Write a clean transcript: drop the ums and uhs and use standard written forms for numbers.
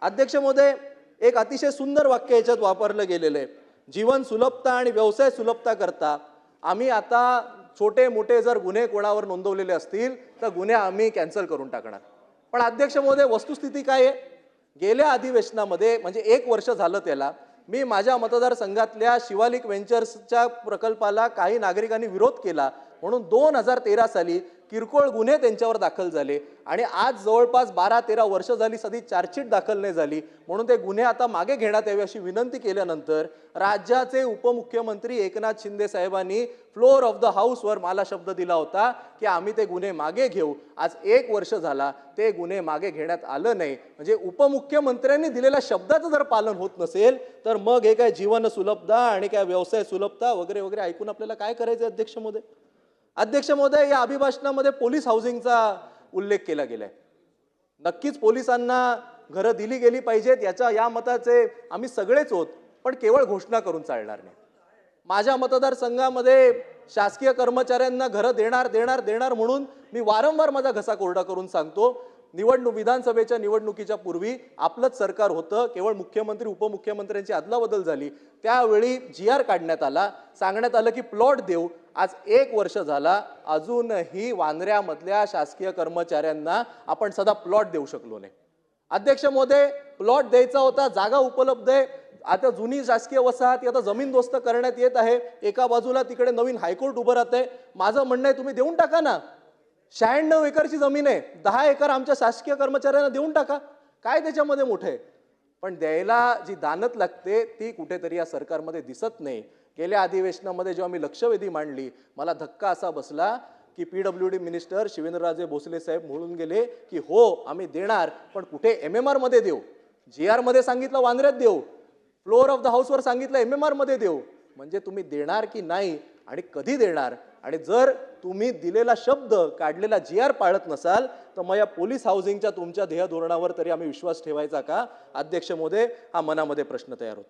अध्यक्ष महोदय, एक अतिशय सुंदर वाक्य याच्यात वापरलं गेलेलं आहे। जीवन सुलभता आणि व्यवसाय सुलभता करता आम्ही आता छोटे मोठे जर गुन्हे कोणावर नोंदवलेले असतील तर गुन्हे आम्ही कॅन्सल करून टाकणार। पण अध्यक्ष महोदय, वस्तुस्थिती काय आहे? गेल्या अधिवेशनामध्ये म्हणजे 1 वर्ष झालं त्याला, मी माझ्या मतदारसंघातल्या शिवालिक व्हेंचर्सच्या प्रकल्पाला काही नागरिकांनी विरोध केला म्हणून 2013 साली किरकोळ गुन्हे त्यांच्यावर दाखल झाले आणि आज जवळपास 12-13 वर्ष झाली सदी चार्जशीट दाखल नाही झाली म्हणून ते गुन्हे आता मागे घेण्यात यावे अशी विनंती केल्यानंतर राज्याचे उपमुख्यमंत्री एकनाथ शिंदे साहेबांनी फ्लोअर ऑफ द हाऊसवर मला शब्द दिला होता की आम्ही ते गुन्हे मागे घेऊ। आज 1 वर्ष झाला ते गुन्हे मागे घेण्यात आलं नाही। म्हणजे उपमुख्यमंत्र्यांनी दिलेल्या शब्दाचं जर पालन होत नसेल तर मग हे काय जीवन सुलभता आणि काय व्यवसाय सुलभता वगैरे वगैरे ऐकून आपल्याला काय करायचं? अध्यक्ष महोदय, अध्यक्ष महोदय, या अभिभाषणामध्ये पोलीस हाऊसिंगचा उल्लेख केला गेलाय। नक्कीच पोलिसांना घरं दिली गेली पाहिजेत या मताचे आम्ही सगळेच आहोत, पण केवळ घोषणा करून चालणार नाही। माझ्या मतदारसंघामध्ये शासकीय कर्मचाऱ्यांना घरं देणार म्हणून मी वारंवार माझा घसा कोरडा करून सांगतो। विधानसभेच्या निवडणुकीच्या पूर्वी आपलंच सरकार होतं, केवळ मुख्यमंत्री उपमुख्यमंत्र्यांची अदलाबदल झाली, त्यावेळी GR काढण्यात आला, सांगण्यात आलं की प्लॉट देऊ। आज 1 वर्ष झाला अजूनही वांद्र्यामधल्या शासकीय कर्मचाऱ्यांना आपण सदा प्लॉट देऊ शकलो नाही। अध्यक्ष महोदय, प्लॉट द्यायचा होता, जागा उपलब्ध आहे, आता जुनी शासकीय वसाहत आता जमीनदोस्त करण्यात येत आहे, एका बाजूला तिकडे नवीन हायकोर्ट उभं राहतंय। माझं म्हणणं आहे तुम्ही देऊन टाका ना, 96 एकरची जमीन आहे, 10 एकर आमच्या शासकीय कर्मचाऱ्यांना देऊन टाका, काय त्याच्यामध्ये मोठं आहे? पण द्यायला जी दानत लागते ती कुठेतरी या सरकारमध्ये दिसत नाही। गेल्या अधिवेशनामध्ये जेव्हा मी लक्षवेधी मांडली, मला धक्का असा बसला की PWD मिनिस्टर शिवेंद्रराजे भोसले साहेब म्हणून गेले की हो आम्ही देणार, पण कुठे MMR मध्ये देऊ, GR मध्ये सांगितलं वांद्र्यात देऊ, फ्लोअर ऑफ द हाऊसवर सांगितलं MMR मध्ये देऊ। म्हणजे तुम्ही देणार की नाही आणि कधी देणार? आणि जर तुम्ही दिलेला शब्द काढलेला GR पाळत नसाल तर मग या पोलीस हाऊसिंगच्या तुमच्या ध्येय धोरणावर तरी आम्ही विश्वास ठेवायचा का? अध्यक्ष महोदय, हा मनामध्ये प्रश्न तयार होतो।